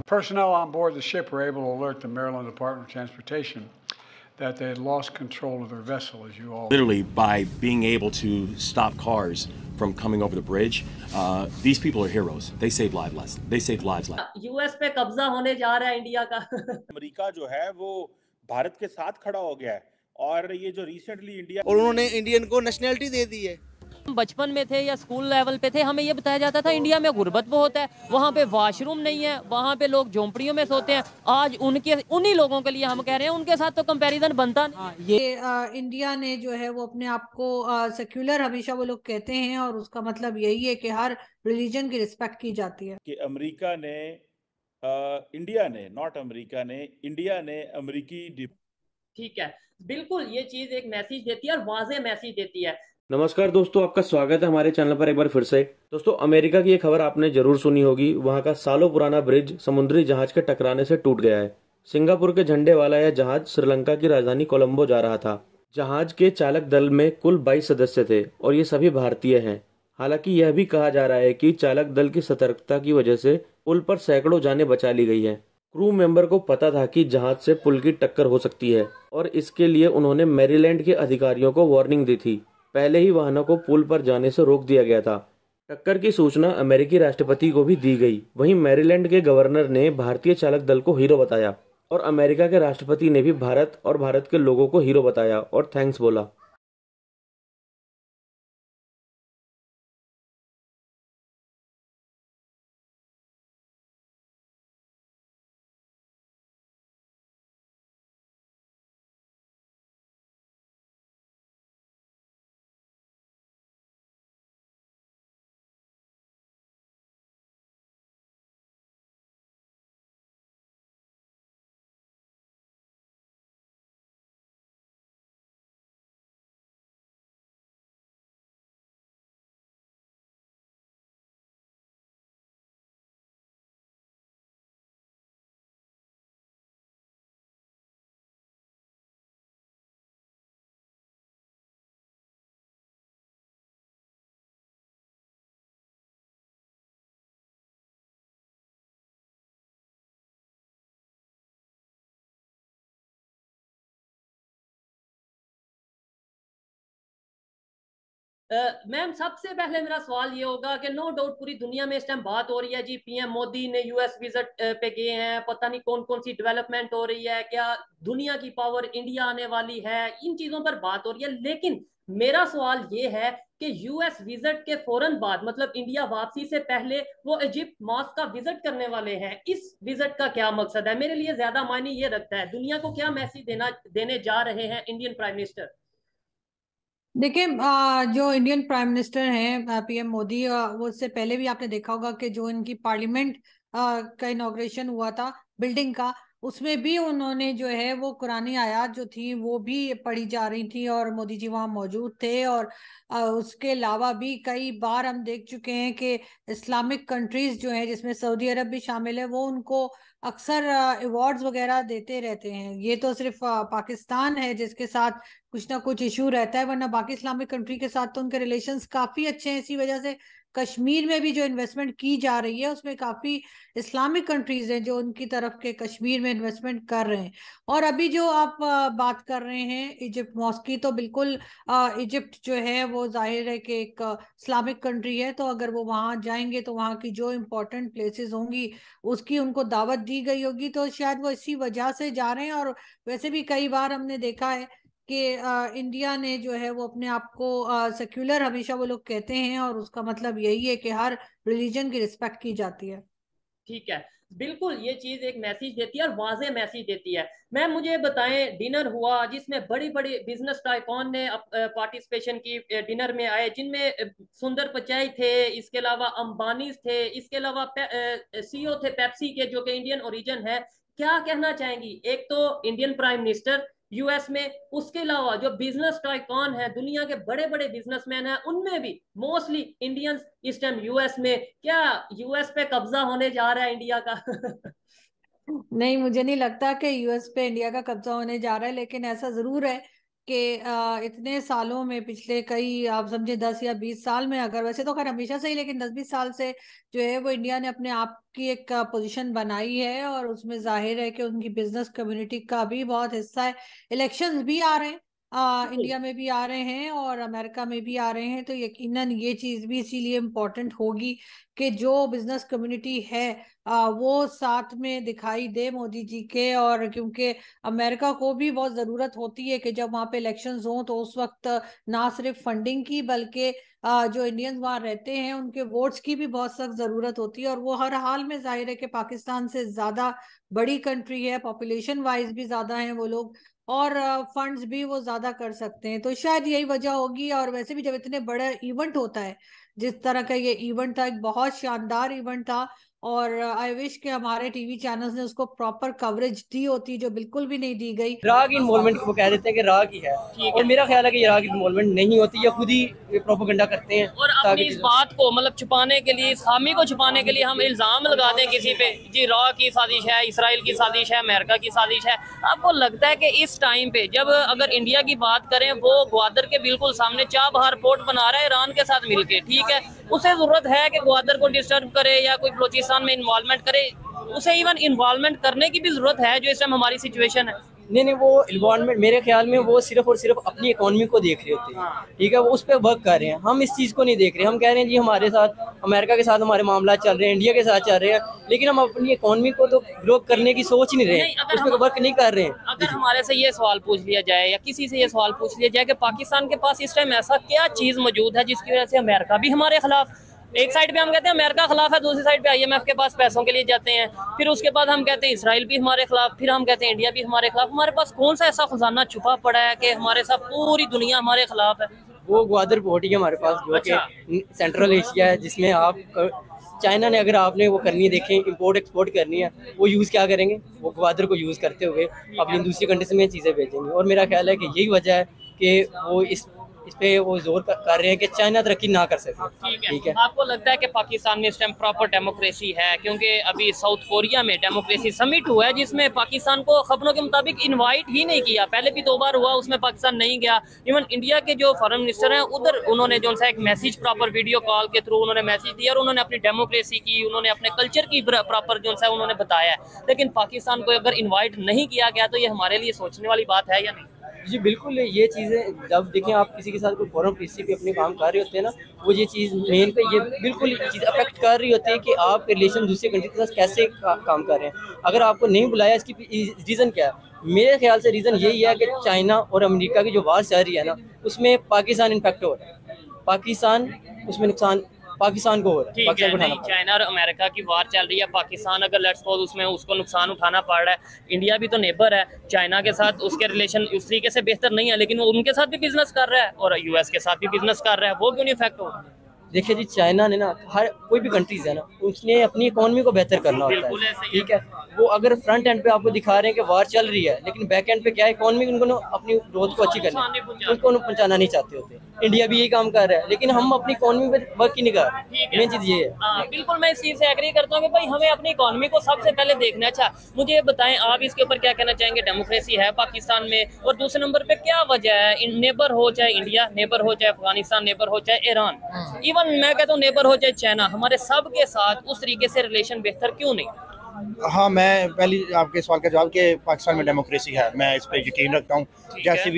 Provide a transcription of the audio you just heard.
Personnel on board the ship were able to alert the Maryland Department of Transportation that they had lost control of their vessel, as you all literally by being able to stop cars from coming over the bridge. These people are heroes. They save lives. They save lives. US पे कब्जा होने जा रहा है India का। America जो है वो भारत के साथ खड़ा हो गया है और ये जो रिसेंटली इंडिया और उन्होंने इंडियन को नेशनलिटी दे दी है। बचपन में थे या स्कूल लेवल पे थे, हमें ये बताया जाता था इंडिया में गुर्बत बहुत है, वहाँ पे वॉशरूम नहीं है, वहाँ पे लोग झोंपड़ियों में सोते हैं। आज उन्हीं लोगों के लिए हम कह रहे हैं, उनके साथ तो कंपैरिजन बनता नहीं। ये इंडिया ने जो है वो अपने आप को सेक्युलर हमेशा वो लोग कहते हैं और उसका मतलब यही है कि हर रिलीजन की रिस्पेक्ट की जाती है। कि अमेरिका ने इंडिया ने नॉट अमेरिका ने इंडिया ने अमेरिकी ठीक है, बिल्कुल ये चीज एक मैसेज देती है और वाज़ेह मैसेज देती है। नमस्कार दोस्तों, आपका स्वागत है हमारे चैनल पर एक बार फिर से। दोस्तों, अमेरिका की एक खबर आपने जरूर सुनी होगी। वहां का सालों पुराना ब्रिज समुद्री जहाज के टकराने से टूट गया है। सिंगापुर के झंडे वाला यह जहाज श्रीलंका की राजधानी कोलंबो जा रहा था। जहाज के चालक दल में कुल 22 सदस्य थे और ये सभी भारतीय हैं। हालांकि यह भी कहा जा रहा है कि चालक दल की सतर्कता की वजह से पुल पर सैकड़ों जानें बचा ली गई है। क्रू मेंबर को पता था कि जहाज से पुल की टक्कर हो सकती है और इसके लिए उन्होंने मैरीलैंड के अधिकारियों को वार्निंग दी थी। पहले ही वाहनों को पुल पर जाने से रोक दिया गया था। टक्कर की सूचना अमेरिकी राष्ट्रपति को भी दी गई। वहीं मैरीलैंड के गवर्नर ने भारतीय चालक दल को हीरो बताया और अमेरिका के राष्ट्रपति ने भी भारत और भारत के लोगों को हीरो बताया और थैंक्स बोला। मैम, सबसे पहले मेरा सवाल ये होगा कि नो डाउट पूरी दुनिया में इस टाइम बात हो रही है जी, पीएम मोदी ने यूएस विजिट पे गए हैं, पता नहीं कौन कौन सी डेवलपमेंट हो रही है, क्या दुनिया की पावर इंडिया आने वाली है, इन चीजों पर बात हो रही है। लेकिन मेरा सवाल ये है कि यूएस विजिट के फौरन बाद, मतलब इंडिया वापसी से पहले, वो इजिप्ट मॉस्क का विजिट करने वाले हैं। इस विजिट का क्या मकसद है? मेरे लिए ज्यादा मायने ये रखता है, दुनिया को क्या मैसेज देने जा रहे हैं इंडियन प्राइम मिनिस्टर। देखिए, जो इंडियन प्राइम मिनिस्टर हैं पीएम मोदी, वो उससे पहले भी आपने देखा होगा कि जो इनकी पार्लियामेंट का इनॉग्रेशन हुआ था बिल्डिंग का, उसमें भी उन्होंने जो है वो कुरानी आयात जो थी वो भी पढ़ी जा रही थी और मोदी जी वहाँ मौजूद थे। और उसके अलावा भी कई बार हम देख चुके हैं कि इस्लामिक कंट्रीज जो हैं, जिसमें सऊदी अरब भी शामिल है, वो उनको अक्सर अवार्ड्स वगैरह देते रहते हैं। ये तो सिर्फ पाकिस्तान है जिसके साथ कुछ ना कुछ इशू रहता है, वरना बाकी इस्लामिक कंट्री के साथ तो उनके रिलेशंस काफी अच्छे हैं। इसी वजह से कश्मीर में भी जो इन्वेस्टमेंट की जा रही है उसमें काफी इस्लामिक कंट्रीज हैं जो उनकी तरफ के कश्मीर में इन्वेस्टमेंट कर रहे हैं। और अभी जो आप बात कर रहे हैं इजिप्ट मॉस्क की, तो बिल्कुल इजिप्ट जो है वो जाहिर है कि एक इस्लामिक कंट्री है, तो अगर वो वहां जाएंगे तो वहां की जो इम्पोर्टेंट प्लेसेस होंगी उसकी उनको दावत दी गई होगी, तो शायद वो इसी वजह से जा रहे हैं। और वैसे भी कई बार हमने देखा है कि इंडिया ने जो है वो अपने आप को सेक्युलर हमेशा वो लोग कहते हैं और उसका मतलब यही है कि हर रिलीजन की रिस्पेक्ट की जाती है। ठीक है, बिल्कुल ये चीज एक मैसेज देती है और वाज़ेह मैसेज देती है। मैम मुझे बताएं, डिनर हुआ जिसमें बड़ी बड़ी बिजनेस टाइकॉन ने पार्टिसिपेशन की, डिनर में आए जिनमें सुंदर पिचाई थे, इसके अलावा अंबानी थे, इसके अलावा सीईओ थे पेप्सी के जो कि इंडियन ओरिजिन है। क्या कहना चाहेंगी? एक तो इंडियन प्राइम मिनिस्टर यूएस में, उसके अलावा जो बिजनेस टाइकॉन है, दुनिया के बड़े बड़े बिजनेसमैन हैं, उनमें भी मोस्टली इंडियंस इस टाइम यूएस में। क्या यूएस पे कब्जा होने जा रहा है इंडिया का? नहीं, मुझे नहीं लगता कि यूएस पे इंडिया का कब्जा होने जा रहा है, लेकिन ऐसा जरूर है कि इतने सालों में, पिछले कई आप समझे 10 या 20 साल में, अगर वैसे तो खैर हमेशा से ही, लेकिन 10-20 साल से जो है वो इंडिया ने अपने आप की एक पोजीशन बनाई है, और उसमें जाहिर है कि उनकी बिजनेस कम्युनिटी का भी बहुत हिस्सा है। इलेक्शंस भी आ रहे हैं, इंडिया में भी आ रहे हैं और अमेरिका में भी आ रहे हैं, तो यकीनन ये चीज भी इसीलिए इम्पोर्टेंट होगी कि जो बिजनेस कम्युनिटी है वो साथ में दिखाई दे मोदी जी के। और क्योंकि अमेरिका को भी बहुत जरूरत होती है कि जब वहाँ पे इलेक्शंस हों तो उस वक्त ना सिर्फ फंडिंग की, बल्कि जो इंडियंस वहाँ रहते हैं उनके वोट्स की भी बहुत सख्त जरूरत होती है। और वो हर हाल में जाहिर है कि पाकिस्तान से ज्यादा बड़ी कंट्री है, पॉपुलेशन वाइज भी ज्यादा है वो लोग, और फंड्स भी वो ज्यादा कर सकते हैं, तो शायद यही वजह होगी। और वैसे भी जब इतने बड़ा इवेंट होता है, जिस तरह का ये इवेंट था, एक बहुत शानदार इवेंट था, और आई विश कि हमारे टीवी चैनल्स ने उसको प्रॉपर कवरेज दी होती, जो बिल्कुल भी नहीं दी गई। राह की इन्वॉल्वमेंट वो कह देते हैं कि राह की है, और मेरा ख्याल है कि ये राह की इन्वॉल्वमेंट नहीं होती, या खुद ही प्रोपेगेंडा करते हैं और अपनी इस बात को मतलब छुपाने के लिए, इस खामी को छुपाने के लिए हम इल्जाम लगा दें किसी पे, जी रॉ की साजिश है, इसराइल की साजिश है, अमेरिका की साजिश है। आपको लगता है कि इस टाइम पे जब अगर इंडिया की बात करें, वो ग्वादर के बिल्कुल सामने चाबहार पोर्ट बना रहा है ईरान के साथ मिलके, ठीक है, उसे जरूरत है कि ग्वादर को डिस्टर्ब करे या कोई बलोचिस्तान में इन्वॉल्वमेंट करे? उसे इवन इन्वॉल्वमेंट करने की भी जरूरत है जो इस टाइम हमारी सिचुएशन है? नहीं, वो इन्वॉल्वमेंट मेरे ख्याल में वो सिर्फ और सिर्फ अपनी इकोनॉमी को देख रहे होते हैं, ठीक है, वो उस पर वर्क कर रहे हैं। हम इस चीज़ को नहीं देख रहे, हम कह रहे हैं जी हमारे साथ अमेरिका के साथ हमारे मामला चल रहे हैं, इंडिया के साथ चल रहे हैं, लेकिन हम अपनी इकोनॉमी को तो ग्रो करने की सोच ही नहीं रहे हैं, उस पर वर्क नहीं कर रहे हैं। अगर हमारे से ये सवाल पूछ लिया जाए या किसी से ये सवाल पूछ लिया जाए कि पाकिस्तान के पास इस टाइम ऐसा क्या चीज़ मौजूद है जिसकी वजह से अमेरिका भी हमारे खिलाफ, एक साइड पे हम कहते हैं अमेरिका खिलाफ है, दूसरी साइड पे IMF के पास पैसों के लिए जाते हैं, फिर उसके बाद हम कहते हैं इसराइल भी हमारे खिलाफ, फिर हम कहते हैं इंडिया भी हमारे खिलाफ। हमारे पास कौन सा ऐसा खजाना छुपा पड़ा है कि हमारे साथ पूरी दुनिया हमारे खिलाफ है? वो ग्वादर पोर्ट ही है हमारे पास, जो कि सेंट्रल एशिया है, जिसमें आप चाइना ने अगर आपने वो करनी है, देखें इंपोर्ट एक्सपोर्ट करनी है, वो यूज़ क्या करेंगे, वो ग्वादर को यूज़ करते हुए अपनी दूसरी कंट्रीज में चीज़ें भेजेंगे। और मेरा ख्याल है कि यही वजह है कि वो इस पे वो जोर कर रहे हैं कि चाइना तरक्की ना कर सके। ठीक है, आपको लगता है कि पाकिस्तान में इस टाइम प्रॉपर डेमोक्रेसी है? क्योंकि अभी साउथ कोरिया में डेमोक्रेसी समिट हुआ है जिसमें पाकिस्तान को खबरों के मुताबिक इनवाइट ही नहीं किया, पहले भी 2 बार हुआ, उसमें पाकिस्तान नहीं गया। इवन इंडिया के जो फॉरेन मिनिस्टर हैं उधर उन्होंने जो सा एक मैसेज प्रॉपर वीडियो कॉल के थ्रू उन्होंने मैसेज दिया और उन्होंने अपनी डेमोक्रेसी की, उन्होंने अपने कल्चर की प्रॉपर जो सा उन्होंने बताया है। लेकिन पाकिस्तान को अगर इन्वाइट नहीं किया गया तो ये हमारे लिए सोचने वाली बात है या नहीं? जी बिल्कुल, ये चीज़ें जब देखें आप किसी के साथ कोई फॉरेन पॉलिसी पे अपने काम कर रहे होते हैं ना, वो ये चीज़ मेन पे ये बिल्कुल चीज़ अफेक्ट कर रही होती है कि आप रिलेशन दूसरे कंट्री के साथ कैसे काम कर रहे हैं। अगर आपको नहीं बुलाया, इसकी रीज़न क्या है? मेरे ख्याल से रीज़न यही है कि चाइना और अमेरिका की जो वार चल रही है ना, उसमें पाकिस्तान इम्पैक्ट हो रहा है, पाकिस्तान उसमें नुकसान पाकिस्तान को हो रहा है। ठीक है, नहीं, चाइना और अमेरिका की वार चल रही है, पाकिस्तान अगर लेट्स सपोज उसमें उसको नुकसान उठाना पड़ रहा है, इंडिया भी तो नेबर है चाइना के साथ, उसके रिलेशन उस तरीके से बेहतर नहीं है, लेकिन वो उनके साथ भी बिजनेस कर रहा है और US के साथ भी बिजनेस कर रहा है, वो क्यों नहीं इफेक्ट हो? देखिए जी, चाइना ने ना हर कोई भी कंट्रीज है ना, उसने अपनी इकोनॉमी को बेहतर करना होता है, ठीक है। वो अगर फ्रंट एंड पे आपको दिखा रहे हैं कि वार चल रही है, लेकिन बैक एंड पे क्या है, इकोनॉमी उनको ना अपनी ग्रोथ को अच्छी करनी है, उनको पहुंचाना नहीं चाहते होते। इंडिया भी यही काम कर रहा है, लेकिन हम अपनी इकोनॉमी पे वर्क ही नहीं कर रहे। मेन चीज ये है। बिल्कुल, मैं इस चीज से एग्री करता हूँ कि भाई हमें अपनी इकोनॉमी को सबसे पहले देखना। अच्छा, मुझे ये बताएं आप इसके ऊपर क्या कहना चाहेंगे? डेमोक्रेसी है पाकिस्तान में, और दूसरे नंबर पे क्या वजह है, नेबर हो चाहे इंडिया नेबर हो, चाहे अफगानिस्तान नेबर हो, चाहे ईरान, इवन मैं कहता हूँ नेबर हो चाहे चाइना, हमारे सब के साथ उस तरीके से रिलेशन बेहतर क्यों नहीं? हाँ, मैं पहली आपके सवाल का जवाब कि पाकिस्तान में डेमोक्रेसी है, मैं इस पर यकीन रखता हूँ। जैसे